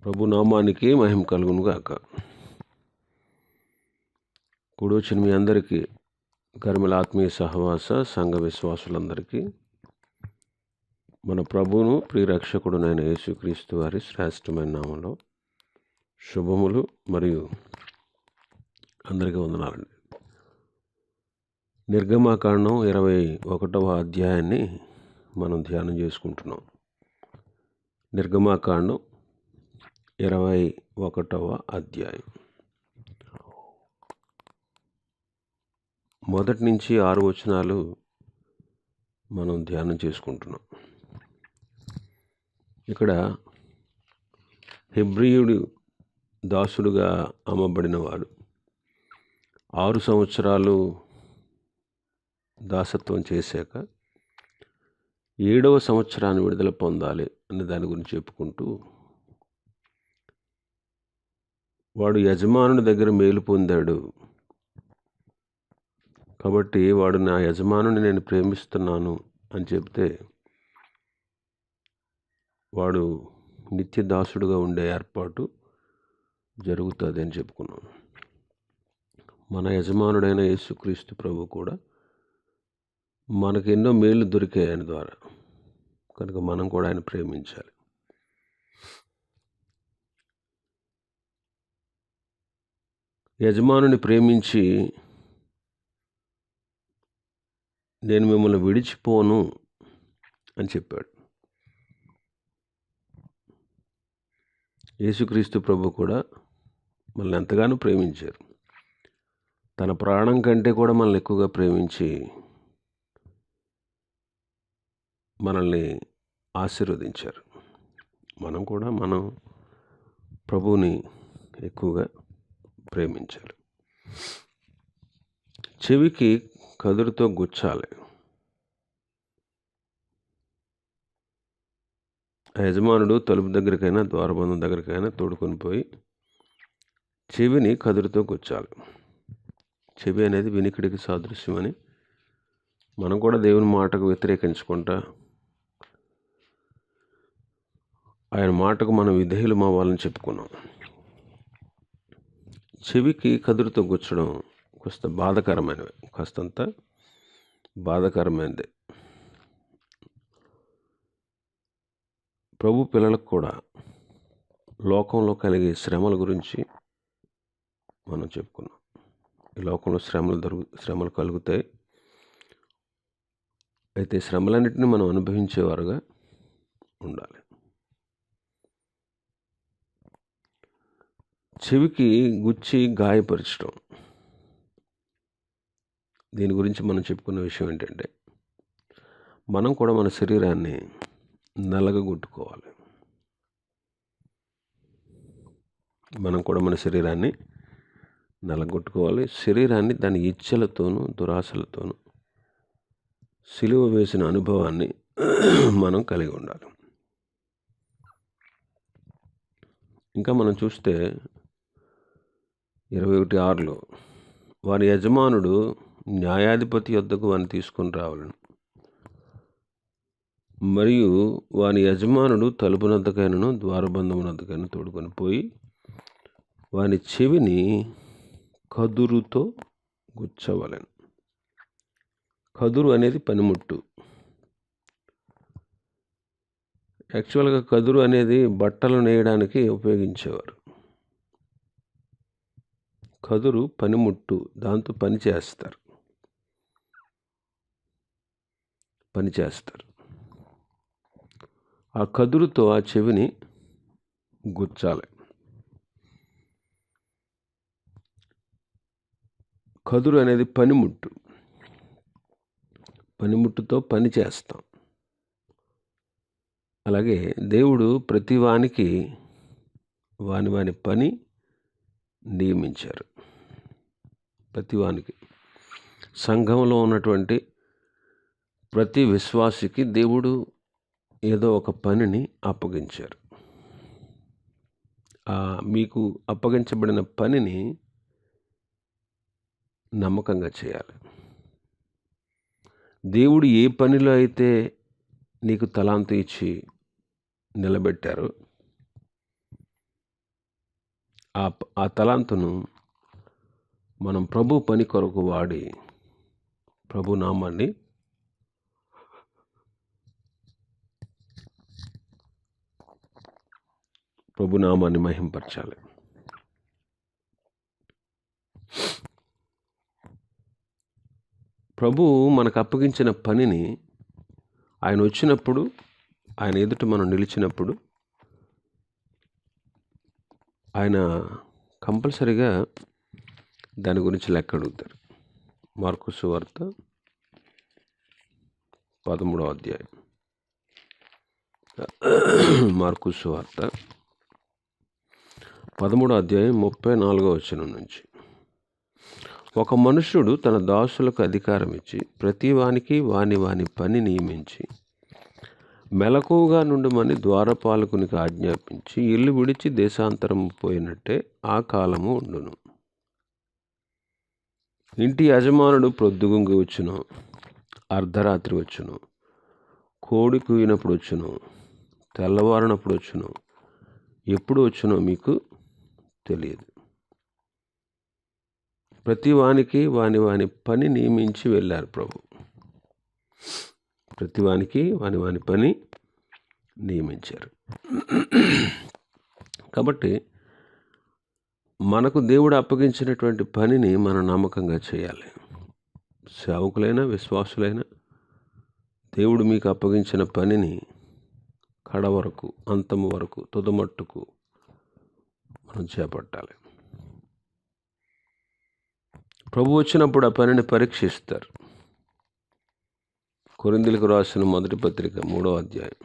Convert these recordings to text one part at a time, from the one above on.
ప్రభు నామానికి మహిమ కలుగును గాక. కూడొచ్చిన మీ అందరికీ కర్మల ఆత్మీయ సహవాస సంఘ విశ్వాసులందరికీ మన ప్రభువును ప్రియరక్షకుడునైన యేసుక్రీస్తు వారి శ్రేష్టమైన నామంలో శుభములు మరియు అందరికీ వందనాలండి. నిర్గమాకాండం 21వ అధ్యాయాన్ని మనం ధ్యానం చేసుకుంటున్నాం. నిర్గమాకాండం 21వ అధ్యాయం 1 నుంచి 6 వచనాలు మనం ధ్యానం చేసుకుంటున్నాం. ఇక్కడ హెబ్రీయుడు దాసుడుగా అమ్మబడిన వాడు 6 సంవత్సరాలు దాసత్వం చేశాక 7వ సంవత్సరాన్ని విడుదల పొందాలి అనే దాని గురించి చెప్పుకుంటూ, వాడు యజమానుని దగ్గర మేలు పొందాడు కాబట్టి వాడు నా యజమానుని నేను ప్రేమిస్తున్నాను అని చెప్తే వాడు నిత్య దాసుడుగా ఉండే ఏర్పాటు జరుగుతుంది అని చెప్పుకున్నాం. మన యజమానుడైన యేసుక్రీస్తు ప్రభు కూడా మనకు ఎన్నో మేలు దొరికాయి ఆయన ద్వారా, కనుక మనం కూడా ఆయన ప్రేమించాలి. యజమానుని ప్రేమించి నేను మిమ్మల్ని విడిచిపోను అని చెప్పాడు. యేసుక్రీస్తు ప్రభు కూడా మనల్ని ఎంతగానో ప్రేమించారు. తన ప్రాణం కంటే కూడా మనల్ని ఎక్కువగా ప్రేమించి మనల్ని ఆశీర్వదించారు. మనం కూడా మనం ప్రభువుని ఎక్కువగా ప్రేమించాలి. చెవికి కదురుతో గుచ్చాలి. ఆ యజమానుడు తలుపు దగ్గరికైనా ద్వారబంధం దగ్గరికైనా తోడుకొని పోయి చెవిని కదురుతో గుచ్చాలి. చెవి అనేది వినికిడికి సాదృశ్యమని మనం కూడా దేవుని మాటకు వ్యతిరేకించకుండా ఆయన మాటకు మనం విధేయులం అవ్వాలని చెప్పుకున్నాం. చెవికి కదురుతో గుచ్చడం కాస్తంత బాధాకరమైనది. ప్రభు పిల్లలకు కూడా లోకంలో కలిగే శ్రమల గురించి మనం చెప్పుకున్నాం. ఈ లోకంలో శ్రమలు కలుగుతాయి. అయితే శ్రమలన్నింటినీ మనం అనుభవించేవారుగా ఉండాలి. చెవికి గుచ్చి గాయపరచడం, దీని గురించి మనం చెప్పుకున్న విషయం ఏంటంటే, మనం కూడా మన శరీరాన్ని నలగగొట్టుకోవాలి. శరీరాన్ని దాని ఇచ్చలతోనూ దురాశలతోనూ సిలువ వేసిన అనుభవాన్ని మనం కలిగి ఉండాలి. ఇంకా మనం చూస్తే 21:6లో వారి యజమానుడు న్యాయాధిపతి యొద్దకు వారిని తీసుకొని రావాలను, మరియు వాని యజమానుడు తలుపునద్దకైనను ద్వారబంధమునద్దకైనా తోడుకొని పోయి వాని చెవిని కదురుతో గుచ్చవలెను. కదురు అనేది పనిముట్టు. యాక్చువల్గా కదురు అనేది బట్టలు నేయడానికి ఉపయోగించేవారు. కదురు పనిముట్టు, దాంతో పని చేస్తారు. ఆ కదురుతో ఆ చెవిని గుచ్చాలి. కదురు అనేది పనిముట్టుతో పని చేస్తాం. అలాగే దేవుడు ప్రతి వానికి వాని పని నియమించారు. ప్రతివానికి, సంఘంలో ఉన్నటువంటి ప్రతి విశ్వాసికి దేవుడు ఏదో ఒక పనిని అప్పగించారు. మీకు అప్పగించబడిన పనిని నమ్మకంగా చేయాలి. దేవుడు ఏ పనిలో అయితే నీకు తలాంతు ఇచ్చి నిలబెట్టారో ఆ తలాంతును మనం ప్రభు పని కొరకు వాడి ప్రభు నామాన్ని మహింపరచాలి. ప్రభు మనకు అప్పగించిన పనిని ఆయన వచ్చినప్పుడు, ఆయన ఎదుట మనం నిలిచినప్పుడు ఆయన కంపల్సరిగా దాని గురించి లెక్క అడుగుతారు. మార్కు సువార్త 13వ అధ్యాయం. మార్కు సువార్త 13వ అధ్యాయం 34వ వచనం నుంచి. ఒక మనుష్యుడు తన దాసులకు అధికారం ఇచ్చి ప్రతి వానికి వాని పని నియమించి మెలకువగా నుండమని ద్వారపాలకునికి ఆజ్ఞాపించి ఇల్లు విడిచి దేశాంతరం పోయినట్టే ఆ కాలము ఉండును. ఇంటి యజమానుడు ప్రొద్దుగుంగి వచ్చును, అర్ధరాత్రి వచ్చును, కోడి కూయినప్పుడు వచ్చును, తెల్లవారినప్పుడు వచ్చును, ఎప్పుడు వచ్చునో మీకు తెలియదు. ప్రతి వానికి వాని పని నియమించి వెళ్ళారు ప్రభు. ప్రతి వానికి వాని పని నియమించారు. కాబట్టి మనకు దేవుడు అప్పగించినటువంటి పనిని మనం నమ్మకంగా చేయాలి. సేవకులైనా విశ్వాసులైనా దేవుడు మీకు అప్పగించిన పనిని కడ వరకు, అంతము వరకు, తుదమట్టుకు మనం చేపట్టాలి. ప్రభు వచ్చినప్పుడు ఆ పనిని పరీక్షిస్తారు. కొరింథీయులకు రాసిన మొదటి పత్రిక 3వ అధ్యాయం.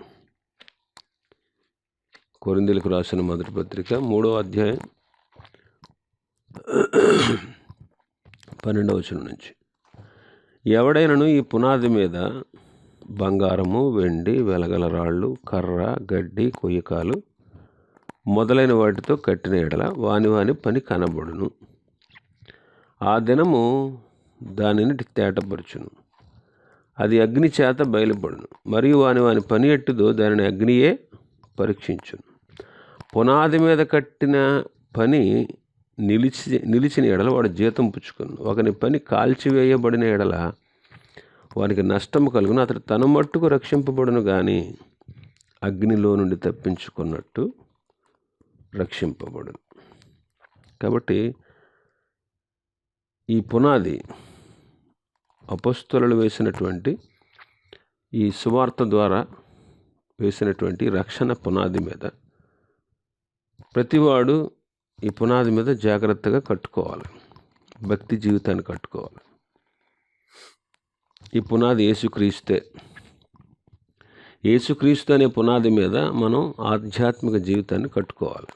కొరింథీయులకు రాసిన మొదటి పత్రిక 3వ అధ్యాయం 12వ వచనం నుంచి. ఎవడైనను ఈ పునాది మీద బంగారము, వెండి, వెలగల రాళ్ళు, కర్ర, గడ్డి, కొయ్యకాలు మొదలైన వాటితో కట్టిన ఎడల వాని పని కనబడును. ఆ దినము దానిని తేటపరచును. అది అగ్ని చేత బయలుపడును. మరియు వాని పని ఎట్టుదో దానిని అగ్నియే పరీక్షించును. పునాది మీద కట్టిన పని నిలిచిన ఎడల వాడు జీతం పుచ్చుకును. ఒకని పని కాల్చివేయబడిన ఎడల వానికి నష్టము కలుగును. అతడు తన మట్టుకు రక్షింపబడును కానీ అగ్నిలో నుండి తప్పించుకున్నట్టు రక్షింపబడును. కాబట్టి ఈ పునాది అపొస్తలులు వేసినటువంటి ఈ సువార్త ద్వారా వేసినటువంటి రక్షణ పునాది మీద ప్రతివాడు ఈ పునాది మీద జాగ్రత్తగా కట్టుకోవాలి. భక్తి జీవితాన్ని కట్టుకోవాలి. ఈ పునాది యేసుక్రీస్తే. యేసుక్రీస్తు అనే పునాది మీద మనం ఆధ్యాత్మిక జీవితాన్ని కట్టుకోవాలి.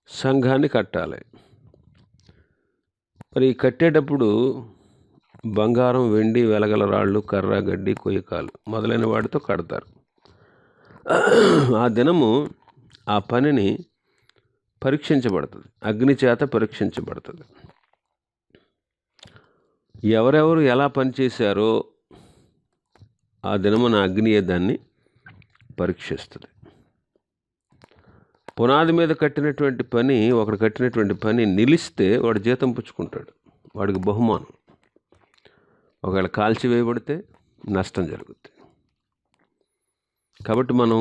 సంఘాన్ని కట్టాలి. మరి కట్టేటప్పుడు బంగారం, వెండి, వెలగల రాళ్ళు, కర్ర, గడ్డి, కొయ్యకాలు మొదలైన వాటితో కడతారు. ఆ దినము ఆ పనిని పరీక్షించబడుతుంది, అగ్ని చేత పరీక్షించబడుతుంది. ఎవరెవరు ఎలా పనిచేశారో ఆ దినమున అగ్నియే దాన్ని పరీక్షిస్తుంది. పునాది మీద కట్టినటువంటి పని, ఒకడు కట్టినటువంటి పని నిలిస్తే వాడు జీతం పుచ్చుకుంటాడు, వాడికి బహుమానం. ఒకవేళ కాల్చివేయబడితే నష్టం జరుగుతుంది. కాబట్టి మనం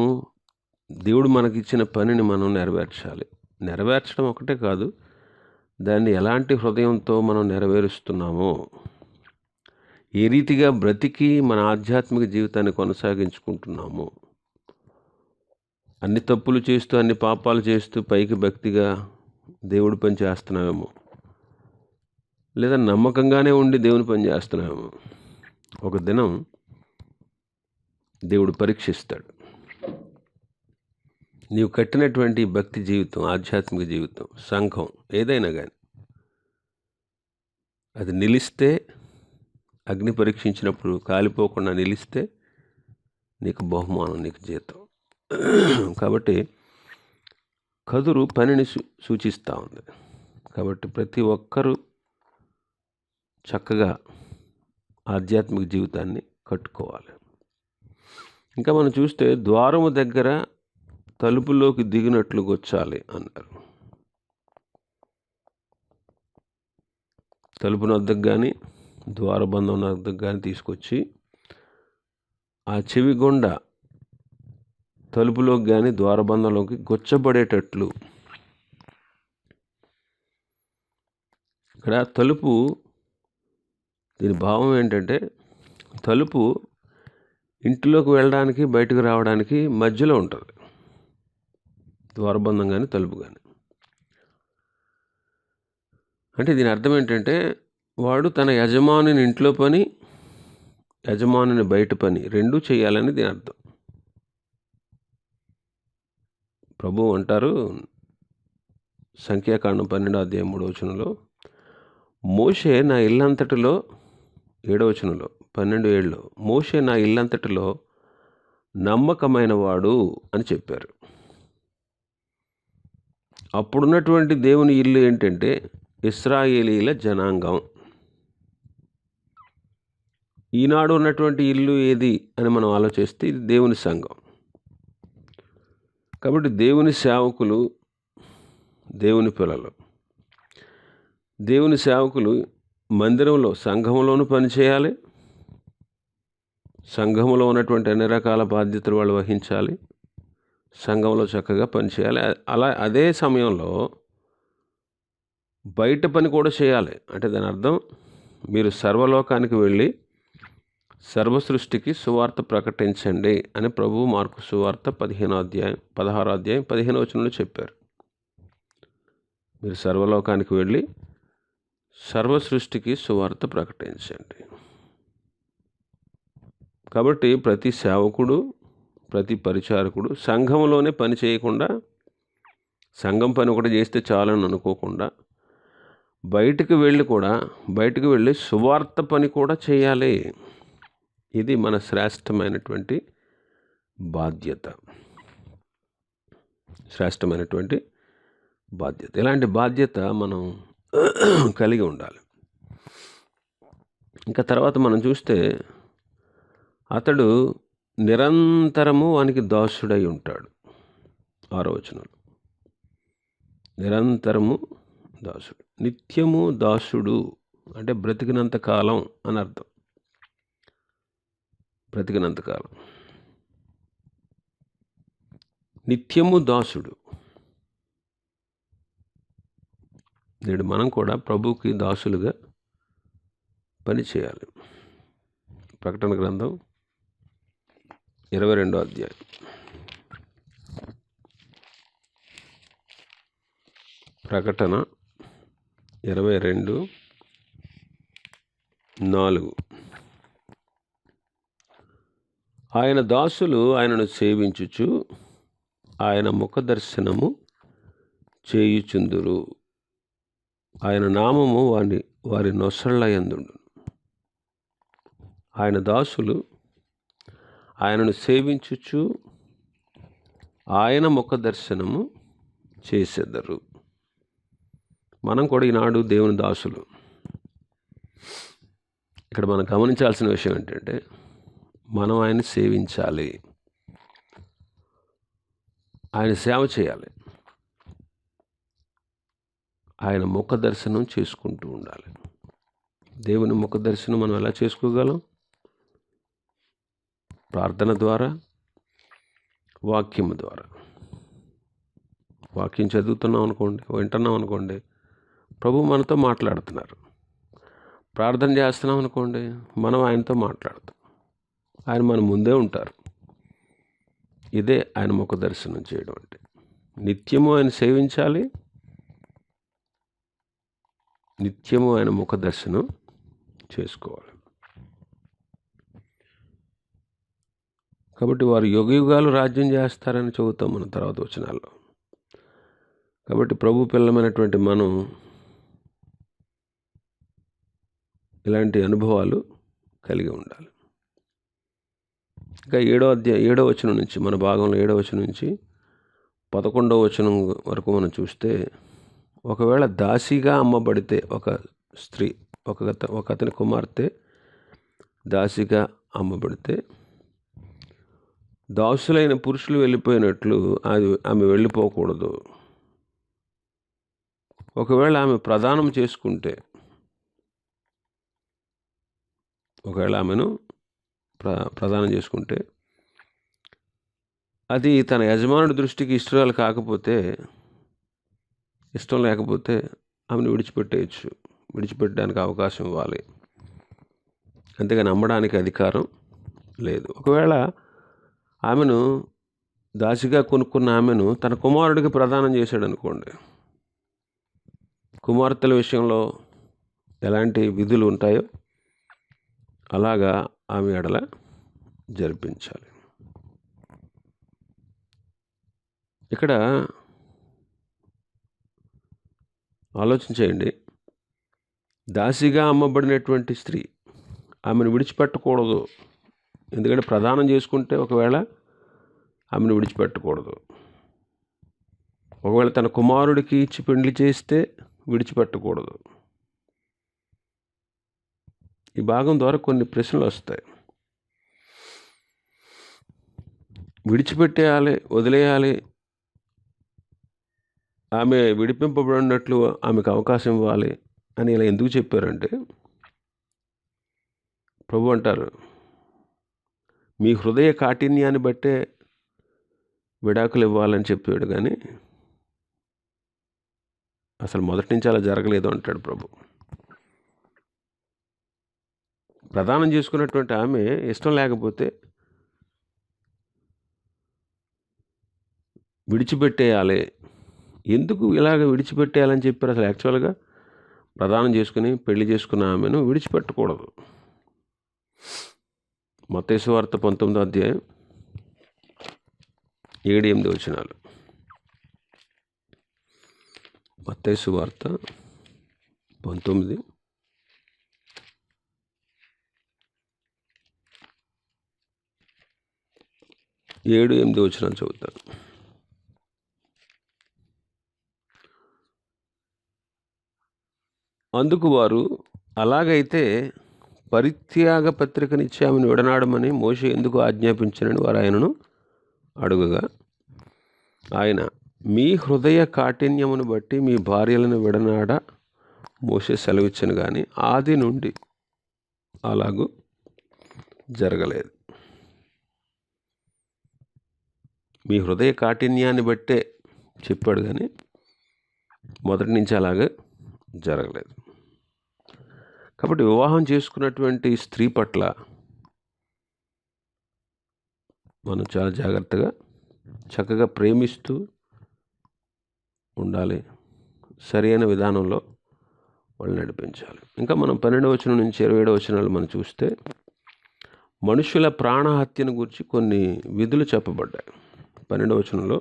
దేవుడు మనకిచ్చిన పనిని మనం నెరవేర్చాలి. నెరవేర్చడం ఒకటే కాదు, దాన్ని ఎలాంటి హృదయంతో మనం నెరవేరుస్తున్నామో, ఏ రీతిగా బ్రతికి మన ఆధ్యాత్మిక జీవితాన్ని కొనసాగించుకుంటున్నామో, అన్ని తప్పులు చేస్తూ అన్ని పాపాలు చేస్తూ పైకి భక్తిగా దేవుడి పని చేస్తున్నామేమో, లేదా నమ్మకంగానే ఉండి దేవుని పని చేస్తున్నామేమో, ఒక దినం దేవుడు పరీక్షిస్తాడు. నీవు కట్టినటువంటి భక్తి జీవితం, ఆధ్యాత్మిక జీవితం, సంఘం ఏదైనా కానీ అది నిలిస్తే, అగ్ని పరీక్షించినప్పుడు కాలిపోకుండా నిలిస్తే నీకు బహుమానం, నీకు జీతం. కాబట్టి కదురు పనిని సూచిస్తూ ఉంది. కాబట్టి ప్రతి ఒక్కరూ చక్కగా ఆధ్యాత్మిక జీవితాన్ని కట్టుకోవాలి. ఇంకా మనం చూస్తే ద్వారము దగ్గర తలుపులోకి దిగినట్లు గొచ్చాలి అన్నారు. తలుపు వద్దకు కానీ ద్వారబంధం వద్దకు కానీ తీసుకొచ్చి ఆ చెవి గుండా తలుపులోకి కానీ ద్వారబంధంలోకి గొచ్చబడేటట్లు. ఇక్కడ తలుపు, దీని భావం ఏంటంటే తలుపు ఇంటిలోకి వెళ్ళడానికి బయటకు రావడానికి మధ్యలో ఉంటుంది, ద్వారబంధం కానీ తలుపు కానీ. అంటే దీని అర్థం ఏంటంటే వాడు తన యజమానిని ఇంట్లో పని, యజమానిని బయట పని రెండూ చేయాలని దీని అర్థం. ప్రభువు అంటారు సంఖ్యాకాండం 12:3 మోషే నా ఇల్లంతటిలో 12:7 మోషే నా ఇల్లంతటిలో నమ్మకమైన వాడు అని చెప్పారు. అప్పుడున్నటువంటి దేవుని ఇల్లు ఏంటంటే ఇశ్రాయేలీల జనాంగం. ఈనాడు ఉన్నటువంటి ఇల్లు ఏది అని మనం ఆలోచిస్తే ఇది దేవుని సంఘం. కాబట్టి దేవుని సేవకులు, దేవుని పిల్లలు, దేవుని సేవకులు మందిరంలో సంఘంలోనూ పనిచేయాలి, సంఘంలో ఉన్నటువంటి అన్ని రకాల బాధ్యతలు వాళ్ళు వహించాలి, సంఘంలో చక్కగా పనిచేయాలి. అదే సమయంలో బయట పని కూడా చేయాలి. అంటే దాని అర్థం మీరు సర్వలోకానికి వెళ్ళి సర్వ సృష్టికి సువార్త ప్రకటించండి అని ప్రభువు మార్కు సువార్త 16:15 చెప్పారు. మీరు సర్వలోకానికి వెళ్ళి సర్వ సృష్టికి సువార్త ప్రకటించండి. కాబట్టి ప్రతి సేవకుడు, ప్రతి పరిచారకుడు సంఘంలోనే పని చేయకుండా, సంఘం పని ఒకటి చేస్తే చాలని అనుకోకుండా బయటికి వెళ్ళి సువార్త పని కూడా చేయాలి. ఇది మన శ్రేష్టమైనటువంటి బాధ్యత. ఇలాంటి బాధ్యత మనం కలిగి ఉండాలి. ఇంకా తర్వాత మనం చూస్తే అతడు నిరంతరము వానికి దాసుడై ఉంటాడు. 6వ వచనం, నిరంతరము దాసుడు, నిత్యము దాసుడు అంటే బ్రతికినంత కాలం అని అర్థం. బ్రతికినంతకాలం నిత్యము దాసుడు. నేడు మనం కూడా ప్రభువుకి దాసులుగా పని చేయాలి. ప్రకటన గ్రంథం 22వ అధ్యాయం. ప్రకటన 22:4 ఆయన దాసులు ఆయనను సేవించుచు ఆయన ముఖ దర్శనము చేయుచుందురు, ఆయన నామము వారి నొసళ్ళ యందుండును. ఆయన దాసులు ఆయనను సేవించుచు ఆయన ముఖ దర్శనము చేసెదరు. మనం కూడా ఈనాడు దేవుని దాసులు. ఇక్కడ మనం గమనించాల్సిన విషయం ఏంటంటే మనం ఆయన్ని సేవించాలి, ఆయన సేవ చేయాలి, ఆయన ముఖ దర్శనం చేసుకుంటూ ఉండాలి. దేవుని ముఖ దర్శనం మనం ఎలా చేసుకోగలం? ప్రార్థన ద్వారా, వాక్యము ద్వారా. వాక్యం చదువుతున్నాం అనుకోండి, వింటున్నాం అనుకోండి, ప్రభు మనతో మాట్లాడుతున్నారు. ప్రార్థన చేస్తున్నాం అనుకోండి, మనం ఆయనతో మాట్లాడుతాం, ఆయన మన ముందే ఉంటారు. ఇదే ఆయన ముఖ దర్శనం చేయడం అంటే. నిత్యము ఆయన సేవించాలి, నిత్యము ఆయన ముఖ దర్శనం చేసుకోవాలి. కాబట్టి వారు యుగయుగాలు రాజ్యం చేస్తారని చెబుతాం మన తర్వాత వచనాల్లో. కాబట్టి ప్రభు పిల్లమైనటువంటి మనం ఇలాంటి అనుభవాలు కలిగి ఉండాలి. ఇంకా 7వ వచనం నుంచి, మన భాగంలో 7వ వచనం నుంచి 11వ వచనం వరకు మనం చూస్తే, ఒకవేళ దాసిగా అమ్మబడితే ఒక స్త్రీ, ఒక అతని కుమార్తె దాసిగా అమ్మబడితే, దాసులైన పురుషులు వెళ్ళిపోయినట్లు ఆమె వెళ్ళిపోకూడదు. ఒకవేళ ఆమె ప్రదానం చేసుకుంటే, ఒకవేళ ఆమెను ప్రదానం చేసుకుంటే అది తన యజమానుడి దృష్టికి ఇష్టం లేకపోతే ఆమెను విడిచిపెట్టడానికి అవకాశం ఇవ్వాలి. అంతేగాని అమ్మడానికి అధికారం లేదు. ఒకవేళ ఆమెను దాసిగా కొనుక్కున్న ఆమెను తన కుమారుడికి ప్రదానం చేశాడు అనుకోండి, కుమార్తెల విషయంలో ఎలాంటి విధులు ఉంటాయో అలాగా ఆమె ఎడల జరిపించాలి. ఇక్కడ ఆలోచించేయండి, దాసిగా అమ్మబడినటువంటి స్త్రీ ఆమెను విడిచిపెట్టకూడదు. ఎందుకంటే ప్రదానం చేసుకుంటే ఒకవేళ ఆమెను విడిచిపెట్టకూడదు. ఒకవేళ తన కుమారుడికి ఇచ్చి పెళ్లి చేస్తే విడిచిపెట్టకూడదు. ఈ భాగం ద్వారా కొన్ని ప్రశ్నలు వస్తాయి. విడిచిపెట్టేయాలి, వదిలేయాలి, ఆమె విడిపింపబడినట్లు ఆమెకు అవకాశం ఇవ్వాలి అని ఇలా ఎందుకు చెప్పారంటే, ప్రభు అంటారు, మీ హృదయ కాఠిన్యాన్ని బట్టే విడాకులు ఇవ్వాలని చెప్పాడు, కానీ అసలు మొదటి నుంచి అలా జరగలేదు అంటాడు ప్రభు. ప్రదానం చేసుకున్నటువంటి ఆమె ఇష్టం లేకపోతే విడిచిపెట్టేయాలి. ఎందుకు ఇలాగ విడిచిపెట్టేయాలని చెప్పారు? అసలు యాక్చువల్గా ప్రదానం చేసుకుని పెళ్లి చేసుకున్న ఆమెను విడిచిపెట్టకూడదు. మత్తయి సువార్త 19వ అధ్యాయం 7-8 వచనాలు. మత్తయి సువార్త 19 7-8 వచనాలు చదువుతాను. అందుకు వారు, అలాగైతే పరిత్యాగ పత్రికనిచ్చి ఆమెను విడనాడమని మోషే ఎందుకు ఆజ్ఞాపించనని వారు ఆయనను అడుగగా, ఆయన, మీ హృదయ కాఠిన్యమును బట్టి మీ భార్యలను విడనాడ మోషే సెలవిచ్చను, కానీ ఆది నుండి అలాగూ జరగలేదు. మీ హృదయ కాఠిన్యాన్ని బట్టే చెప్పాడు, కానీ మొదటి నుంచి అలాగే జరగలేదు. కాబట్టి వివాహం చేసుకున్నటువంటి స్త్రీ పట్ల మనం చాలా జాగ్రత్తగా చక్కగా ప్రేమిస్తూ ఉండాలి. సరైన విధానంలో వాళ్ళు నడిపించాలి. ఇంకా మనం 12వ వచనం నుంచి 27వ వచనాలు మనం చూస్తే మనుషుల ప్రాణహత్యను గురించి కొన్ని విధులు చెప్పబడ్డాయి. 12వ వచనంలో,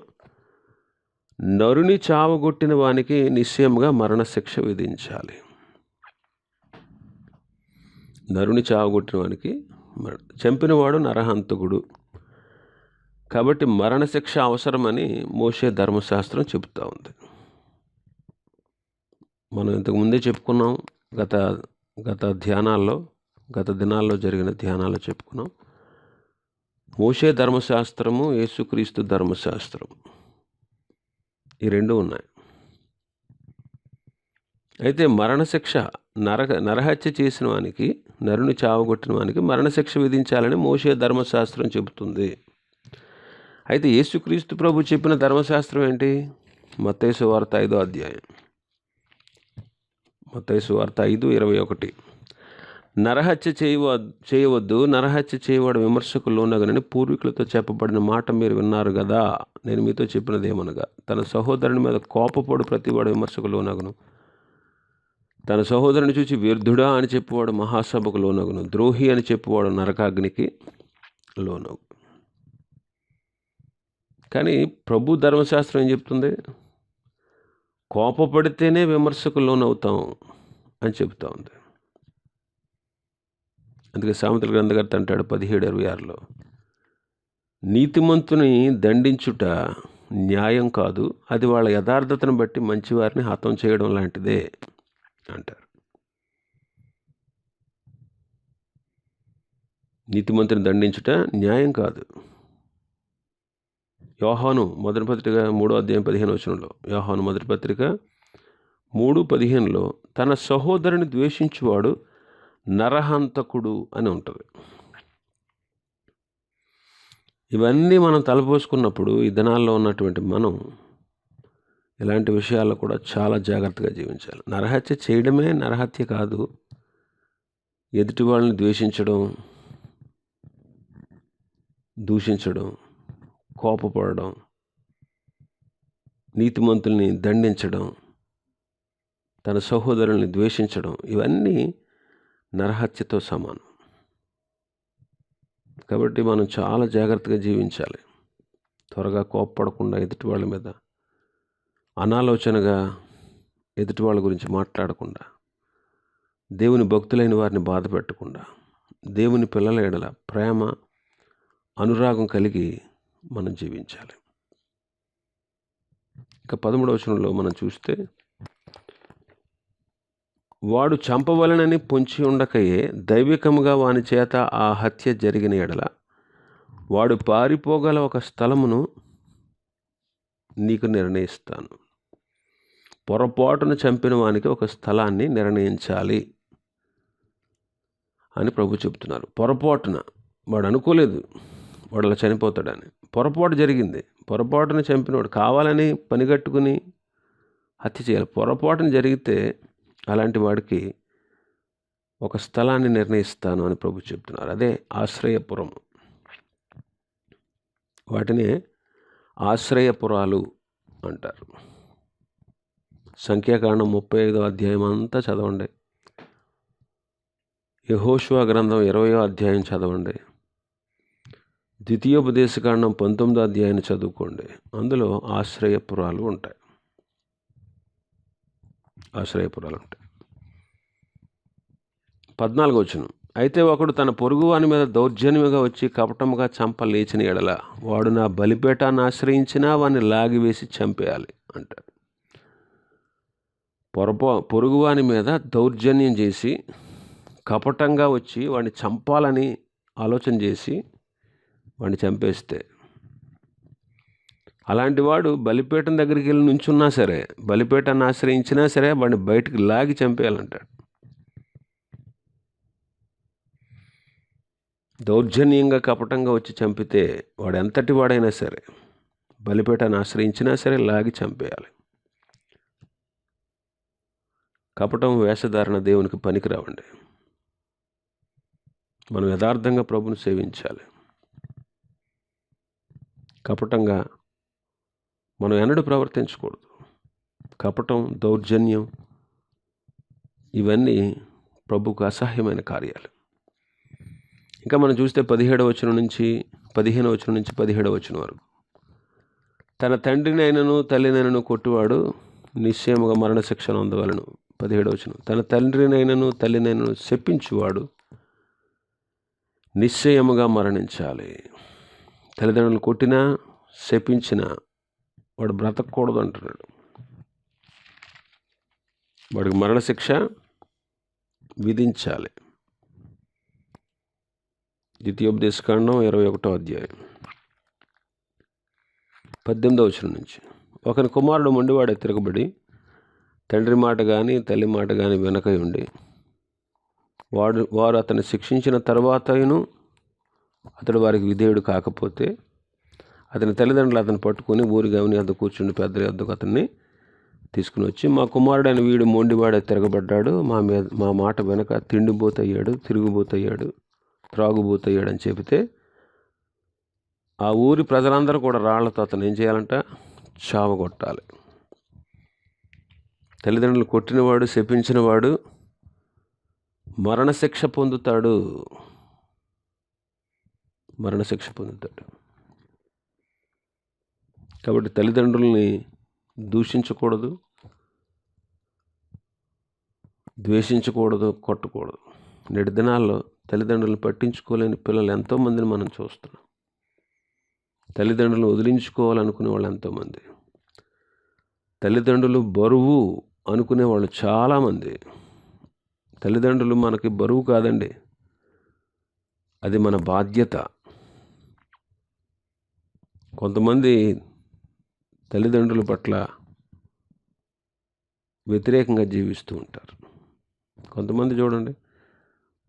నరుని చావగొట్టిన వానికి నిశ్చయంగా మరణశిక్ష విధించాలి. నరుని చావగొట్టిన వానికి చంపినవాడు నరహంతకుడు, కాబట్టి మరణశిక్ష అవసరమని మోషే ధర్మశాస్త్రం చెబుతూ ఉంది. మనం ఇంతకుముందే చెప్పుకున్నాం, గత దినాల్లో జరిగిన ధ్యానాల్లో చెప్పుకున్నాం. మోషే ధర్మశాస్త్రము, యేసుక్రీస్తు ధర్మశాస్త్రం, ఈ రెండు ఉన్నాయి. అయితే మరణశిక్ష, నరహత్య చేసిన వానికి, నరుని చావగొట్టిన వానికి మరణశిక్ష విధించాలని మోషే ధర్మశాస్త్రం చెబుతుంది. అయితే యేసుక్రీస్తు ప్రభు చెప్పిన ధర్మశాస్త్రం ఏంటి? మత్తయి సువార్త 5వ అధ్యాయం, మత్తయి సువార్త 5:21, నరహత్య చేయవద్దు, నరహత్య చేయవాడు విమర్శకు లోనగనని పూర్వీకులతో చెప్పబడిన మాట మీరు విన్నారు కదా. నేను మీతో చెప్పినది ఏమనగా, తన సహోదరుని మీద కోపపడు ప్రతివాడు విమర్శకు లోనగను, తన సహోదరుని చూసి వ్యర్థుడా అని చెప్పువాడు మహాసభకు లోనగును, ద్రోహి అని చెప్పువాడు నరకాగ్నికి లోనగు. కానీ ప్రభు ధర్మశాస్త్రం ఏం చెప్తుంది? కోపపడితేనే విమర్శకు లోనవుతాం అని చెప్తా ఉంది. అందుకే సామెతల గ్రంథకర్త అంటాడు 17:26లో, నీతిమంతుని దండించుట న్యాయం కాదు, అది వాళ్ళ యథార్థతను బట్టి మంచివారిని హతం చేయడం లాంటిదే అంటారు. నీతిమంతుని దండించుట న్యాయం కాదు. యోహాను మొదటి పత్రిక 3వ అధ్యాయం 15వ వచనంలో, యోహాను మొదటి పత్రిక 3:15లో, తన సహోదరుని ద్వేషించువాడు నరహంతకుడు అని ఉంటుంది. ఇవన్నీ మనం తలపోసుకున్నప్పుడు ఈ దినాల్లో ఉన్నటువంటి మనం ఇలాంటి విషయాల్లో కూడా చాలా జాగ్రత్తగా జీవించాలి. నరహత్య చేయడమే నరహత్య కాదు, ఎదుటి వాళ్ళని ద్వేషించడం, దూషించడం, కోపపడడం, నీతిమంతుల్ని దండించడం, తన సహోదరుల్ని ద్వేషించడం, ఇవన్నీ నరహత్యతో సమానం. కాబట్టి మనం చాలా జాగ్రత్తగా జీవించాలి. త్వరగా కోపపడకుండా, ఎదుటి వాళ్ళ మీద అనాలోచనగా ఎదుటి వాళ్ళ గురించి మాట్లాడకుండా, దేవుని భక్తులైన వారిని బాధ పెట్టకుండా, దేవుని పిల్లల ఎడల ప్రేమ అనురాగం కలిగి మనం జీవించాలి. ఇక 13వ వచనంలో మనం చూస్తే, వాడు చంపవలనని పొంచి ఉండకయే దైవికముగా వాని చేత ఆ హత్య జరిగిన ఎడల వాడు పారిపోగల ఒక స్థలమును నీకు నిర్ణయిస్తాను. పొరపాటును చంపిన వానికి ఒక స్థలాన్ని నిర్ణయించాలి అని ప్రభు చెప్తున్నారు. పొరపాటున, వాడు అనుకోలేదు వాడు అలా చనిపోతాడని, పొరపాటు జరిగింది. పొరపాటును చంపినవాడు కావాలని పనిగట్టుకుని హత్య చేయాలి. పొరపాటున జరిగితే అలాంటి వాడికి ఒక స్థలాన్ని నిర్ణయిస్తాను అని ప్రభు చెప్తున్నారు. అదే ఆశ్రయపురం. వాటిని ఆశ్రయపురాలు అంటారు. సంఖ్యాకాండం 35వ అధ్యాయం అంతా చదవండి. యెహోషువ గ్రంథం 20వ అధ్యాయం చదవండి. ద్వితీయోపదేశకాండం 19వ అధ్యాయాన్ని చదువుకోండి. అందులో ఆశ్రయపురాలు ఉంటాయి. ఆశ్రయపురాలు ఉంటాయి. 14వ వచనం, అయితే ఒకడు తన పొరుగు వాని మీద దౌర్జన్యముగా వచ్చి కపటముగా చంప లేచిన ఎడల వాడు నా బలిపీఠాన్ని ఆశ్రయించినా వాడిని లాగివేసి చంపేయాలి అంటాడు. పొరుగువాని మీద దౌర్జన్యం చేసి కపటంగా వచ్చి వాడిని చంపాలని ఆలోచన చేసి వాడిని చంపేస్తే, అలాంటి వాడు బలిపీఠం దగ్గరికి వెళ్ళి నుంచున్నా సరే, బలిపీఠాన్ని ఆశ్రయించినా సరే వాడిని బయటికి లాగి చంపేయాలంటాడు. దౌర్జన్యంగా కపటంగా వచ్చి చంపితే వాడు ఎంతటి వాడైనా సరే, బలిపీఠాన్ని ఆశ్రయించినా సరే లాగి చంపేయాలి. కపటం, వేషధారణ దేవునికి పనికిరావండి. మనం యథార్థంగా ప్రభుని సేవించాలి. కపటంగా మనం ఎన్నడూ ప్రవర్తించకూడదు. కపటం, దౌర్జన్యం ఇవన్నీ ప్రభుకు అసహ్యమైన కార్యాలు. ఇంకా మనం చూస్తే 15వ వచనం నుంచి 17వ వచనం వరకు, తన తండ్రినైనను తల్లినైనను కొట్టువాడు నిశ్చయముగా మరణశిక్షను అందవలను. 17వ వచనం, తన తండ్రినైనను తల్లినైనను శపించువాడు నిశ్చయముగా మరణించాలి. తల్లిదండ్రులు కొట్టినా శపించినా వాడు బ్రతకూడదు అంటున్నాడు. వాడికి మరణశిక్ష విధించాలి. ద్వితీయోపదేశకాండం 21వ అధ్యాయం 18వ వచనం నుంచి, ఒకని కుమారుడు మొండివాడే తిరగబడి తండ్రి మాట కానీ తల్లి మాట కానీ వెనకై ఉండి వారు అతన్ని శిక్షించిన తర్వాతను అతడు వారికి విధేయుడు కాకపోతే, అతని తల్లిదండ్రులు అతను పట్టుకొని ఊరి గవిని వద్ద కూర్చుండి పెద్దల వద్దకు అతన్ని తీసుకుని వచ్చి, మా కుమారుడైన వీడు మొండివాడే తిరగబడ్డాడు, మా మాట వెనక తిండిపోతయ్యాడు, తిరుగుబోతయ్యాడు, త్రాగుబోతయ్యాడు అని చెబితే, ఆ ఊరి ప్రజలందరూ కూడా రాళ్లతో అతను ఏం చేయాలంట? చావగొట్టాలి. తల్లిదండ్రులు కొట్టినవాడు, శపించినవాడు మరణశిక్ష పొందుతాడు. మరణశిక్ష పొందుతాడు. కాబట్టి తల్లిదండ్రుల్ని దూషించకూడదు, ద్వేషించకూడదు, కొట్టకూడదు. నేటి దినాల్లో తల్లిదండ్రులను పట్టించుకోలేని పిల్లలు ఎంతోమందిని మనం చూస్తున్నాం. తల్లిదండ్రులను వదిలించుకోవాలనుకునే వాళ్ళు ఎంతోమంది. తల్లిదండ్రులు బరువు అనుకునే వాళ్ళు చాలామంది. తల్లిదండ్రులు మనకి బరువు కాదండి, అది మన బాధ్యత. కొంతమంది తల్లిదండ్రుల పట్ల వ్యతిరేకంగా జీవిస్తూ ఉంటారు. కొంతమంది చూడండి,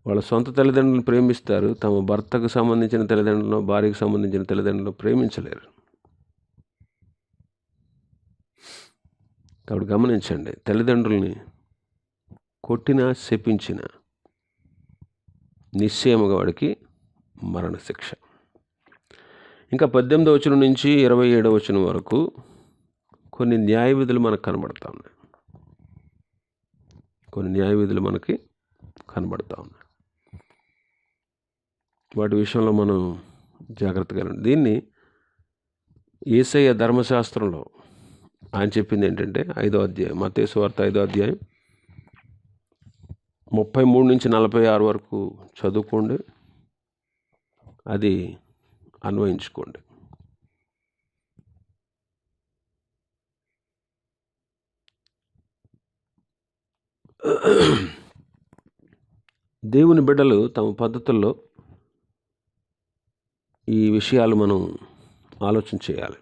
వాళ్ళ సొంత తల్లిదండ్రులను ప్రేమిస్తారు, తమ భర్తకు సంబంధించిన తల్లిదండ్రులను, భార్యకు సంబంధించిన తల్లిదండ్రులను ప్రేమించలేరు. కాబట్టి గమనించండి, తల్లిదండ్రుల్ని కొట్టినా శపించిన నిశ్చయముగా వాడికి మరణశిక్ష. ఇంకా 18వ వచనం నుంచి 27వ వచనం వరకు కొన్ని న్యాయ విధులు మనకు కనబడతా ఉన్నాయి. కొన్ని న్యాయ విధులు మనకి కనబడతా ఉన్నాయి. వాటి విషయంలో మనం జాగ్రత్తగా ఉండాలి. దీన్ని యేసయ్య ధర్మశాస్త్రంలో ఆయన చెప్పింది ఏంటంటే 5వ అధ్యాయం, మత్తయి సువార్త 5వ అధ్యాయం 33 నుంచి 46 వరకు చదువుకోండి, అది అన్వయించుకోండి. దేవుని బిడ్డలు తమ పద్ధతుల్లో ఈ విషయాలు మనం ఆలోచన చేయాలి.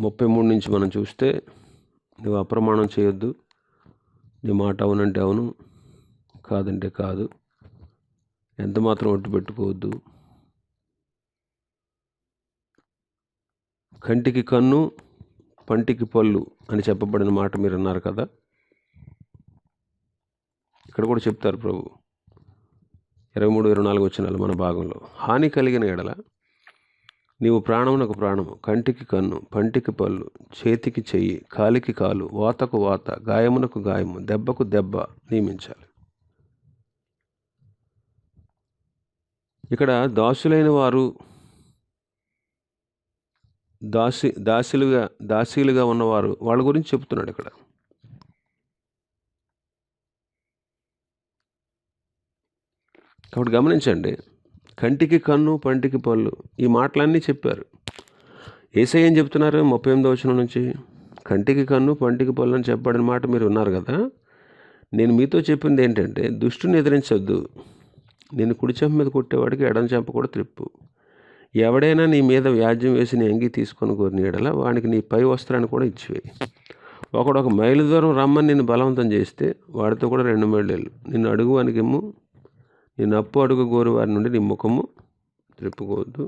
33 నుంచి మనం చూస్తే, నువ్వు అప్రమాణం చేయొద్దు, నీ మాట అవునంటే అవును, కాదంటే కాదు, ఎంత మాత్రం ఒట్టు పెట్టుకోవద్దు, కంటికి కన్ను పంటికి పళ్ళు అని చెప్పబడిన మాట మీరు అన్నారు కదా. ఇక్కడ కూడా చెప్తారు ప్రభు 23-24 వచనాలు మన భాగంలో. హాని కలిగిన ఎడల నీవు ప్రాణమునకు ప్రాణము, కంటికి కన్ను, పంటికి పళ్ళు, చేతికి చెయ్యి, కాలికి కాలు, వాతకు వాత, గాయమునకు గాయము, దెబ్బకు దెబ్బ నియమించాలి. ఇక్కడ దాసులైన వారు, దాసీలుగా ఉన్నవారు, వాళ్ళ గురించి చెప్తున్నాడు ఇక్కడ. కాబట్టి గమనించండి, కంటికి కన్ను పంటికి పళ్ళు, ఈ మాటలన్నీ చెప్పారు. యేసయ్య ఏం చెప్తున్నారు 38వ వచనం నుంచి? కంటికి కన్ను పంటికి పళ్ళు అని చెప్పబడిన మాట మీరు ఉన్నారు కదా. నేను మీతో చెప్పింది ఏంటంటే, దుష్టుని ఎదిరించొద్దు, నేను కుడి చెంప మీద కొట్టేవాడికి ఎడమ చెంప కూడా త్రిప్పు. ఎవడైనా నీ మీద వ్యాజ్యం వేసి నీ అంగి తీసుకొని కోరిన ఎడల వానికి నీ పై వస్త్రాన్ని కూడా ఇచ్చివేయి. ఒకడు 1 మైలు దూరం రమ్మని నిన్ను బలవంతం చేస్తే వాడితో కూడా 2 మైళ్ళు వెళ్ళు. నిన్ను అడుగు వానికిమ్ము, నేను అప్పు అడుగు గోరు వారి నుండి నీ ముఖము త్రిప్పుకోవద్దు.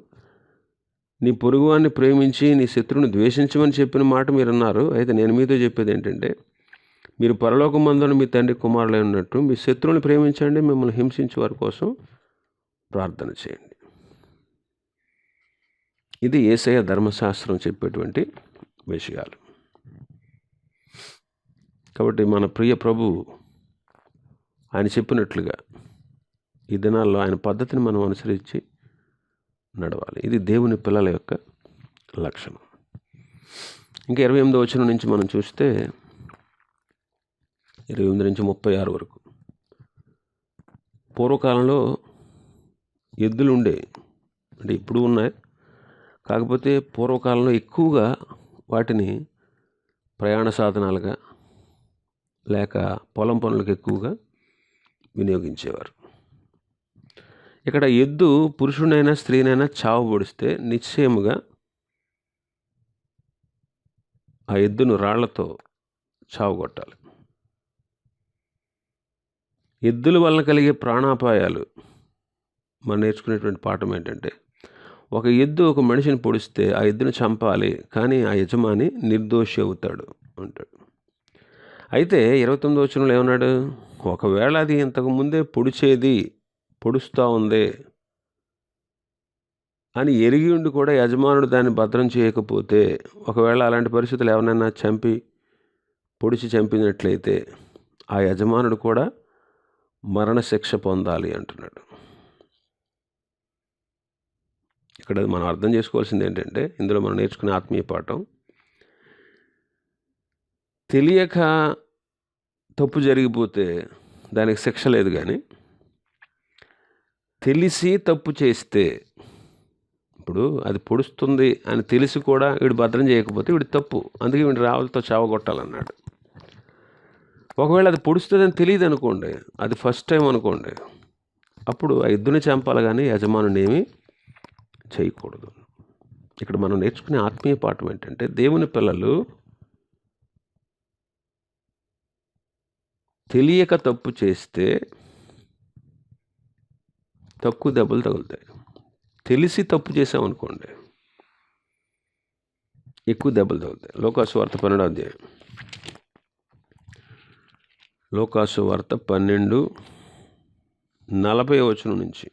నీ పొరుగువాన్ని ప్రేమించి నీ శత్రువుని ద్వేషించమని చెప్పిన మాట మీరు అన్నారు. అయితే నేను మీతో చెప్పేది ఏంటంటే, మీరు పరలోకమందున మీ తండ్రి కుమారులై ఉన్నట్టు మీ శత్రువుని ప్రేమించండి, మిమ్మల్ని హింసించే వారి కోసం ప్రార్థన చేయండి. ఇది యేసయ్య ధర్మశాస్త్రం చెప్పేటువంటి విషయాలు. కాబట్టి మన ప్రియ ప్రభు ఆయన చెప్పినట్లుగా ఈ దినాల్లో ఆయన పద్ధతిని మనం అనుసరించి నడవాలి. ఇది దేవుని పిల్లల యొక్క లక్షణం. ఇంకా 28వ వచనం నుంచి మనం చూస్తే 28 నుంచి 36 వరకు, పూర్వకాలంలో ఎద్దులు ఉండే, అంటే ఇప్పుడు ఉన్నాయి, కాకపోతే పూర్వకాలంలో ఎక్కువగా వాటిని ప్రయాణ సాధనాలుగా లేక పొలం పనులకు ఎక్కువగా వినియోగించేవారు. ఇక్కడ ఎద్దు పురుషుడైనా స్త్రీనైనా చావు పొడిస్తే నిశ్చయముగా ఆ ఎద్దును రాళ్లతో చావు కొట్టాలి. ఎద్దుల వలన కలిగే ప్రాణాపాయాలు మనం నేర్చుకునేటువంటి పాఠం ఏంటంటే, ఒక ఎద్దు ఒక మనిషిని పొడిస్తే ఆ ఎద్దును చంపాలి, కానీ ఆ యజమాని నిర్దోషి అవుతాడు అంటాడు. అయితే 29వ వచనంలో ఏమన్నాడు? ఒకవేళ అది ఇంతకు ముందే పొడుస్తూ ఉంది అని ఎరిగి ఉండి కూడా యజమానుడు దాన్ని భద్రం చేయకపోతే, ఒకవేళ అలాంటి పరిస్థితులు ఎవరైనా పొడిచి చంపినట్లయితే ఆ యజమానుడు కూడా మరణశిక్ష పొందాలి అంటున్నాడు. ఇక్కడ మనం అర్థం చేసుకోవాల్సింది ఏంటంటే, ఇందులో మనం నేర్చుకునే ఆత్మీయ పాఠం, తెలియక తప్పు జరిగిపోతే దానికి శిక్ష లేదు, కానీ తెలిసి తప్పు చేస్తే, ఇప్పుడు అది పొడుస్తుంది అని తెలిసి కూడా వీడు భద్రం చేయకపోతే వీడి తప్పు, అందుకే వీడి రావులతో చావగొట్టాలన్నాడు. ఒకవేళ అది పొడుస్తుందని తెలియదు అనుకోండి, అది ఫస్ట్ టైం అనుకోండి, అప్పుడు ఆ ఎద్దుని చంపాలి, కానీ యజమానుని ఏమీ చేయకూడదు. ఇక్కడ మనం నేర్చుకునే ఆత్మీయ పాఠం ఏంటంటే, దేవుని పిల్లలు తెలియక తప్పు చేస్తే తక్కువ దెబ్బలు తగులుతాయి. తెలిసి తప్పు చేసామనుకోండి, ఎక్కువ దెబ్బలు తగులుతాయి. లోకాసు వార్త 12వ అధ్యాయం. లోకాసు వార్త 12:40 వచనం నుంచి.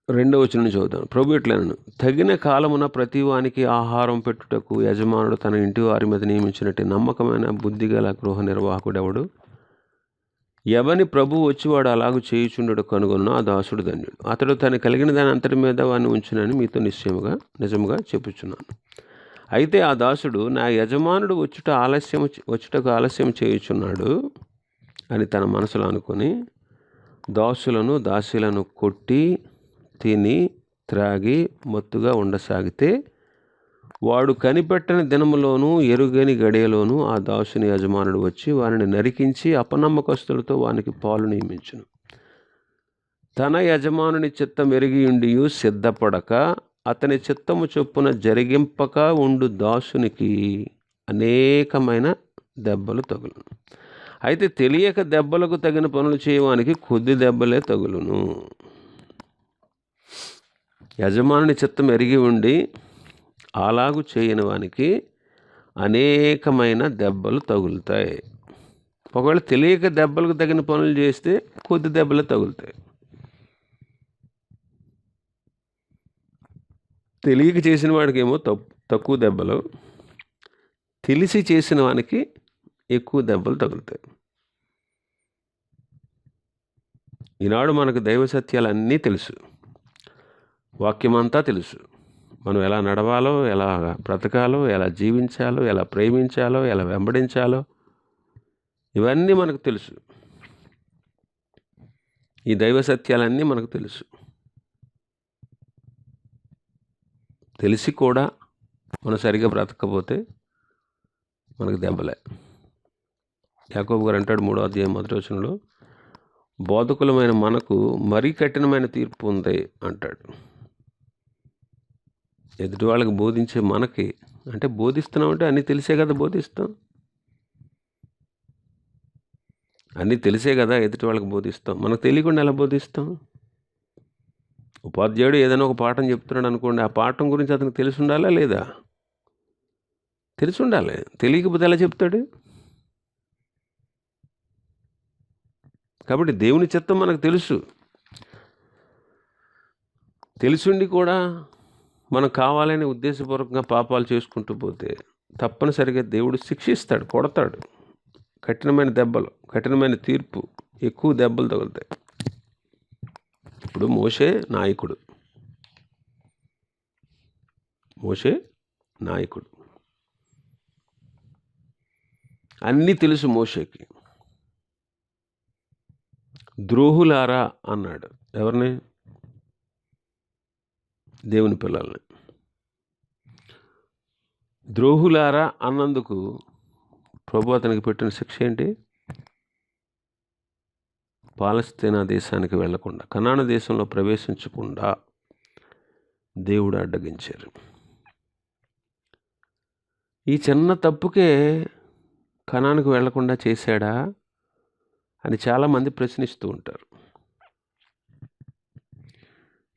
రెండవ వచనం నుంచి చదువుతాను. ప్రభు ఇట్లనెను, తగిన కాలమున ప్రతివానికి ఆహారం పెట్టుటకు యజమానుడు తన ఇంటి వారి మీద నియమించినట్టు నమ్మకమైన బుద్ధిగల గృహ నిర్వాహకుడెవడు? ఎవని ప్రభు వచ్చివాడు అలాగూ చేయుచుండడు కనుగొన్న ఆ దాసుడు ధన్యుడు. అతడు తను కలిగిన దాని అంతటి మీద వాడిని ఉంచునని మీతో నిజముగా చెప్పుచున్నాను. అయితే ఆ దాసుడు, నా యజమానుడు వచ్చుటకు ఆలస్యం చేయుచున్నాడు అని తన మనసులో అనుకొని దాసులను దాసీలను కొట్టి తిని త్రాగి మత్తుగా ఉండసాగితే, వాడు కనిపెట్టని దినములోనూ ఎరుగని గడియలోనూ ఆ దాసుని యజమానుడు వచ్చి వారిని నరికించి అపనమ్మకస్తులతో వానికి పాలు నియమించును. తన యజమానుని చిత్తం ఎరిగియుండియు సిద్ధపడక అతని చిత్తము చొప్పున జరిగింపక ఉండు దాసునికి అనేకమైన దెబ్బలు తగులును. అయితే తెలియక దెబ్బలకు తగిన పనులు చేయడానికి కొద్ది దెబ్బలే తగులును. యజమానుని చిత్తం ఎరిగి ఉండి అలాగు చేయని వానికి అనేకమైన దెబ్బలు తగులుతాయి. ఒకవేళ తెలియక దెబ్బలకు తగిన పనులు చేస్తే కొద్ది దెబ్బలే తగులుతాయి. తెలియక చేసిన వాడికి ఏమో తక్కువ దెబ్బలు, తెలిసి చేసిన వానికి ఎక్కువ దెబ్బలు తగులుతాయి. ఈనాడు మనకు దైవ సత్యాలన్నీ తెలుసు, వాక్యమంతా తెలుసు. మనం ఎలా నడవాలో, ఎలా బ్రతకాలో, ఎలా జీవించాలో, ఎలా ప్రేమించాలో, ఎలా వెంబడించాలో ఇవన్నీ మనకు తెలుసు. ఈ దైవ సత్యాలన్నీ మనకు తెలుసు. తెలిసి కూడా మనం సరిగా బ్రతకపోతే మనకు దెబ్బలే. యాకోబు గారు అంటాడు 3వ అధ్యాయం 1వ వచనంలో, బోధకులమైన మనకు మరీ కఠినమైన తీర్పు ఉంది అంటాడు. ఎదుటి వాళ్ళకి బోధించే మనకి, అంటే బోధిస్తున్నామంటే అన్నీ తెలిసే కదా బోధిస్తాం, అన్నీ తెలిసే కదా ఎదుటి వాళ్ళకి బోధిస్తాం. మనకు తెలియకుండా ఎలా బోధిస్తాం? ఉపాధ్యాయుడు ఏదైనా ఒక పాఠం చెప్తున్నాడు అనుకోండి, ఆ పాఠం గురించి అతనికి తెలిసి ఉండాలా లేదా? తెలిసి ఉండాలి. తెలియకపోతే ఎలా చెప్తాడు? కాబట్టి దేవుని చిత్తం మనకు తెలుసు. తెలిసిండి కూడా మనం కావాలని ఉద్దేశపూర్వకంగా పాపాలు చేసుకుంటూ పోతే తప్పనిసరిగా దేవుడు శిక్షిస్తాడు, కొడతాడు. కఠినమైన దెబ్బలు, కఠినమైన తీర్పు, ఎక్కువ దెబ్బలు తగులుతాయి. ఇప్పుడు మోషే నాయకుడు, అన్నీ తెలుసు మోషేకి. ద్రోహులారా అన్నాడు. ఎవరిని? దేవుని పిల్లల్ని. ద్రోహులారా అన్నందుకు ప్రభు అతనికి పెట్టిన శిక్ష ఏంటి? పాలస్తీనా దేశానికి వెళ్లకుండా, కనాను దేశంలో ప్రవేశించకుండా దేవుడు అడ్డగించారు. ఈ చిన్న తప్పుకే కనానుకు వెళ్లకుండా చేశాడా అని చాలామంది ప్రశ్నిస్తూ ఉంటారు.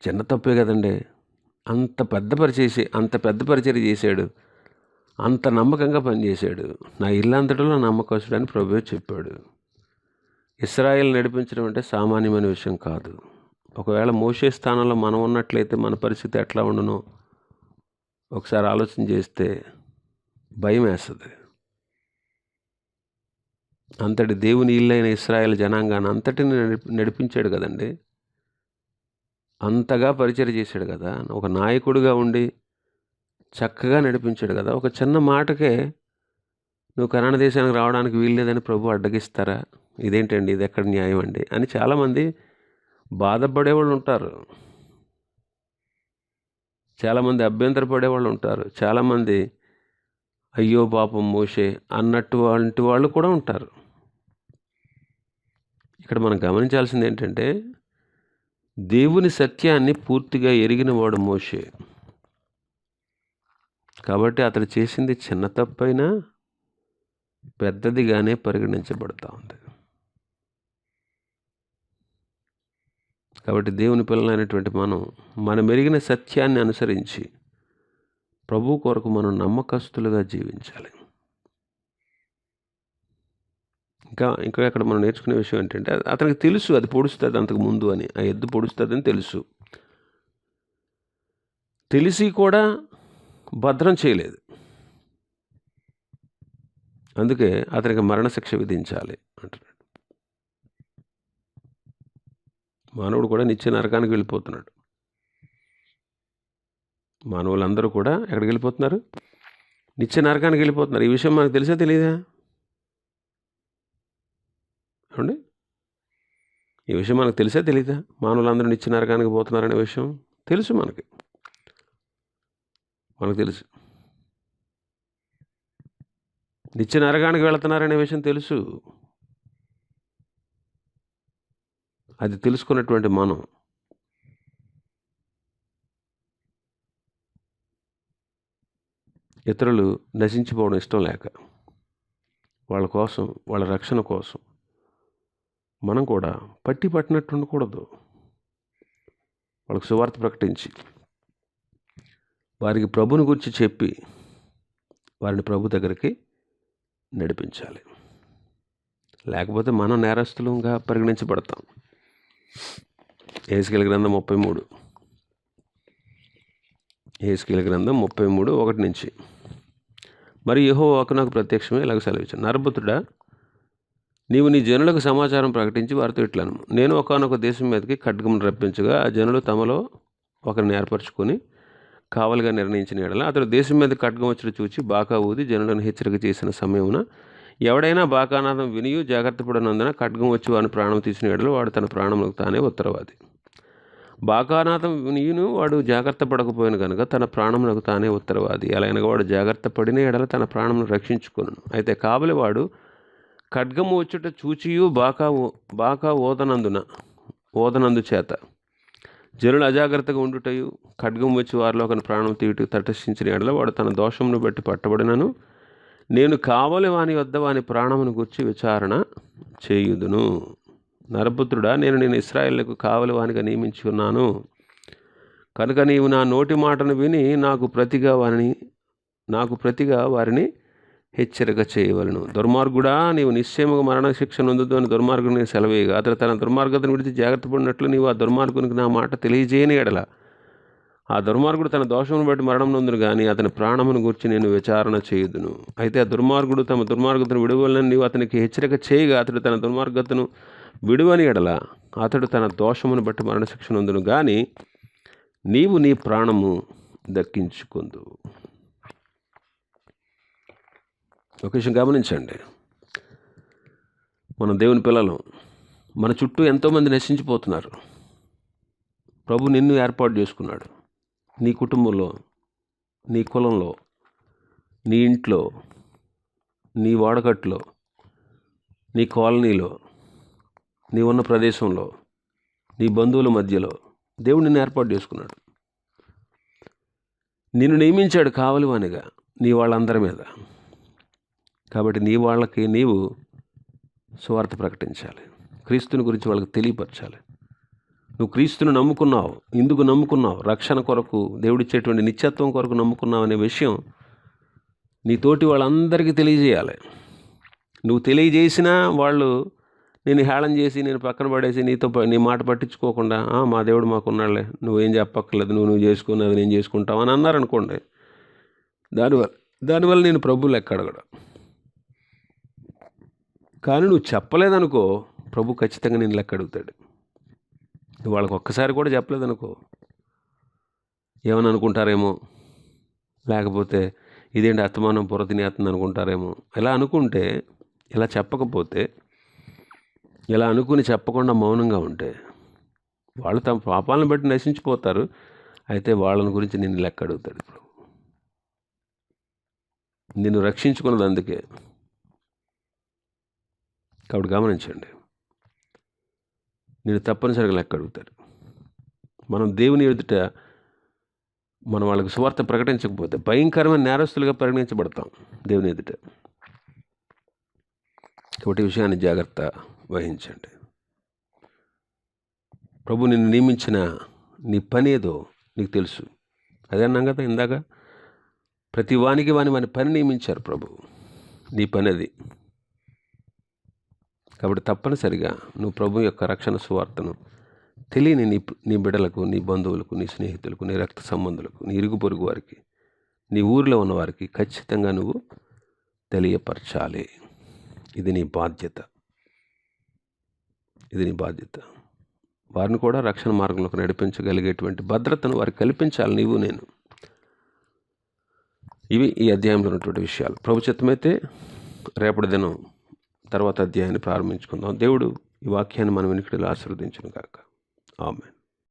చిన్న తప్పే కదండి, అంత పెద్ద పరిచర్య చేశాడు, అంత నమ్మకంగా పనిచేశాడు. నా ఇల్లంతటిలో నమ్మకస్తుడు అని ప్రభువే చెప్పాడు. ఇశ్రాయేలు నడిపించడం అంటే సామాన్యమైన విషయం కాదు. ఒకవేళ మోషే స్థానంలో మనం ఉన్నట్లయితే మన పరిస్థితి ఎట్లా ఉండునో ఒకసారి ఆలోచన చేస్తే భయం వేస్తుంది. అంతటి దేవుని ఇల్లైన ఇశ్రాయేలు జనాంగాన్ని అంతటిని నడిపించాడు కదండి, అంతగా పరిచర్య చేశాడు కదా, ఒక నాయకుడిగా ఉండి చక్కగా నడిపించాడు కదా. ఒక చిన్న మాటకే నువ్వు కనాను దేశానికి రావడానికి వీల్లేదని ప్రభు అడ్డగిస్తారా? ఇదేంటండి, ఇది ఎక్కడ న్యాయం అండి అని చాలామంది బాధపడేవాళ్ళు ఉంటారు, చాలామంది అభ్యంతరపడేవాళ్ళు ఉంటారు, చాలామంది అయ్యో పాపం మోషే అన్నట్టు వాళ్ళు కూడా ఉంటారు. ఇక్కడ మనం గమనించాల్సింది ఏంటంటే, దేవుని సత్యాన్ని పూర్తిగా ఎరిగిన వాడు మోషే. కాబట్టి అతడు చేసింది చిన్న తప్పైనా పెద్దదిగానే పరిగణించబడతా ఉంది. కాబట్టి దేవుని పిల్లలైనటువంటి మనం మెరిగిన సత్యాన్ని అనుసరించి ప్రభు కొరకు మనం నమ్మకస్తులుగా జీవించాలి. ఇంకా అక్కడ మనం నేర్చుకునే విషయం ఏంటంటే, అతనికి తెలుసు అది పొడుస్తుంది అంతకు ముందు అని, ఆ ఎద్దు పొడుస్తుందని తెలుసు. తెలిసి కూడా భద్రం చేయలేదు. అందుకే అతనికి మరణశిక్ష విధించాలి అంటున్నాడు. మానవుడు కూడా నిత్య నరకానికి వెళ్ళిపోతున్నాడు. మానవులందరూ కూడా ఎక్కడికి వెళ్ళిపోతున్నారు? నిత్య నరకానికి వెళ్ళిపోతున్నారు. ఈ విషయం మనకు తెలిసా తెలియదా? ఏమండి, ఈ విషయం మనకు తెలిసా తెలీదా? మానవులందరూ నిత్య నరకానికి పోతున్నారనే విషయం తెలుసు. మనకు తెలుసు. నిత్య నరకానికి వెళుతున్నారనే విషయం తెలుసు. అది తెలుసుకున్నటువంటి మనం ఇతరులు నశించిపోవడం ఇష్టం లేక, వాళ్ళ కోసం, వాళ్ళ రక్షణ కోసం మనం కూడా పట్టినట్టు ఉండకూడదు. వాళ్ళకు సువార్త ప్రకటించి వారికి ప్రభుని గురించి చెప్పి వారిని ప్రభు దగ్గరికి నడిపించాలి. లేకపోతే మనం నేరస్తులుగా పరిగణించబడతాం. యెహెజ్కేలు గ్రంథం 33:1 మరి యెహోవా నాకు ప్రత్యక్షమే ఇలాగ సెలవిచ్చాను, నరపుత్రుడా, నీవు నీ జనులకు సమాచారం ప్రకటించి వారితో ఇట్లను, నేను ఒకానొక దేశం మీదకి ఖడ్గమును రప్పించగా ఆ జనులు తమలో ఒకరిని ఏర్పరచుకొని కావలిగా నిర్ణయించిన ఎడల అతడు దేశం మీద ఖడ్గం వచ్చి చూచి బాకా ఊది జనులను హెచ్చరిక చేసిన సమయమున ఎవడైనా బాకానాదం వినియు జాగ్రత్త పడినందున ఖడ్గం వచ్చి వాడిని ప్రాణం తీసిన ఎడల వాడు తన ప్రాణములకు తానే ఉత్తరవాది. బాకానాదం వినియును వాడు జాగ్రత్త పడకపోయిన కనుక తన ప్రాణములకు తానే ఉత్తరవాది. అలాగనగా వాడు జాగ్రత్త పడిన ఎడల తన ప్రాణమును రక్షించుకొనును. అయితే కావలి వాడు ఖడ్గము వచ్చుట చూచియు బాకా ఓదనందు చేత జనులు అజాగ్రత్తగా ఉండుటయు ఖడ్గం వచ్చి వారిలో ఒకని ప్రాణం తీయుటూ తటస్థించిన ఎడల వాడు తన దోషమును బట్టి పట్టబడినను నేను కావలి వాని వద్ద వాని ప్రాణమును గుర్చి విచారణ చేయుదును. నరపుత్రుడా, నేను ఇశ్రాయేలుకు కావలి వానిగా నియమించి ఉన్నాను కనుక నీవు నా నోటి మాటను విని నాకు ప్రతిగా వారిని హెచ్చరిక చేయవలను. దుర్మార్గుడా, నీవు నిశ్చయముగా మరణశిక్ష నొందుదు అని దుర్మార్గుని సెలవేయగా అతడు తన దుర్మార్గతను విడిచి జాగ్రత్త పడినట్లు నీవు ఆ దుర్మార్గునికి నా మాట తెలియజేయని ఎడల ఆ దుర్మార్గుడు తన దోషమును బట్టి మరణం నొందును కానీ అతని ప్రాణమును గురించి నేను విచారణ చేయుదును. అయితే ఆ దుర్మార్గుడు తమ దుర్మార్గతను విడువలని నీవు అతనికి హెచ్చరిక చేయగా అతడు తన దుర్మార్గతను విడువని ఎడల అతడు తన దోషమును బట్టి మరణశిక్ష నొందును కానీ నీవు నీ ప్రాణము దక్కించుకుందు. ఒక విషయం గమనించండి, మన దేవుని పిల్లలు, మన చుట్టూ ఎంతోమంది నశించిపోతున్నారు. ప్రభు నిన్ను ఏర్పాటు చేసుకున్నాడు. నీ కుటుంబంలో, నీ కులంలో, నీ ఇంట్లో, నీ వాడకట్లో, నీ కాలనీలో, నీ ఉన్న ప్రదేశంలో, నీ బంధువుల మధ్యలో దేవుడు నిన్ను ఏర్పాటు చేసుకున్నాడు. నిన్ను నియమించాడు కావలివానిగా నీ వాళ్ళందరి మీద. కాబట్టి నీ వాళ్ళకి నీవు సువార్త ప్రకటించాలి. క్రీస్తుని గురించి వాళ్ళకి తెలియపరచాలి. నువ్వు క్రీస్తుని నమ్ముకున్నావు, ఎందుకు నమ్ముకున్నావు? రక్షణ కొరకు, దేవుడిచ్చేటువంటి నిత్యత్వం కొరకు నమ్ముకున్నావు అనే విషయం నీ తోటి వాళ్ళందరికీ తెలియజేయాలి. నువ్వు తెలియజేసినా వాళ్ళు నేను హేళన చేసి నేను పక్కన పడేసి నీ మాట పట్టించుకోకుండా మా దేవుడు మాకున్నాడులే, నువ్వేం చెప్పక్కర్లేదు, నువ్వు చేసుకున్నది నేను చేసుకుంటావు అని అన్నారనుకోండి, దానివల్ల నేను ప్రభు లెక్క అడగడం. కానీ నువ్వు చెప్పలేదనుకో, ప్రభు ఖచ్చితంగా నేను లెక్క అడుగుతాడు. నువ్వు వాళ్ళకి ఒక్కసారి కూడా చెప్పలేదనుకో, ఏమని అనుకుంటారేమో, లేకపోతే ఇదేంటి అత్తమానం పొర తినేస్తుంది అనుకుంటారేమో. ఇలా అనుకుంటే, ఇలా చెప్పకపోతే, ఇలా అనుకుని చెప్పకుండా మౌనంగా ఉంటే వాళ్ళు తమ పాపాలను బట్టి నశించిపోతారు. అయితే వాళ్ళని గురించి నిన్ను లెక్క అడుగుతాడు ఇప్పుడు. నిన్ను రక్షించుకున్నది అందుకే. కాబట్టి గమనించండి, నేను తప్పనిసరిగా లెక్క అడుగుతాడు. మనం దేవుని ఎదుట మనం వాళ్ళకి సువార్త ప్రకటించకపోతే భయంకరమైన నేరస్తులుగా పరిగణించబడతాం దేవుని ఎదుట. కాబట్టి ఈ విషయాన్ని జాగ్రత్త వహించండి. ప్రభు నిన్ను నియమించిన నీ పని ఏదో నీకు తెలుసు. అదే అన్నాం కదా ఇందాక, ప్రతి వానికి వాని పని నియమించారు ప్రభు. నీ పని అది. కాబట్టి తప్పనిసరిగా నువ్వు ప్రభు యొక్క రక్షణ సువార్తను తెలియని నీ బిడ్డలకు, నీ బంధువులకు, నీ స్నేహితులకు, నీ రక్త సంబంధులకు, నీ ఇరుగు పొరుగు వారికి, నీ ఊరిలో ఉన్నవారికి ఖచ్చితంగా నువ్వు తెలియపరచాలి. ఇది నీ బాధ్యత. వారిని కూడా రక్షణ మార్గంలోకి నడిపించగలిగేటువంటి భద్రతను వారికి కల్పించాలి నీవు నేను. ఇవి ఈ అధ్యాయంలో ఉన్నటువంటి విషయాలు. ప్రభు చిత్తమైతే రేపటి దినం తర్వాత అధ్యాయాన్ని ప్రారంభించుకుందాం. దేవుడు ఈ వాక్యాన్ని మన వెనుకడిలో ఆశీర్వదించును గాక. ఆమేన్.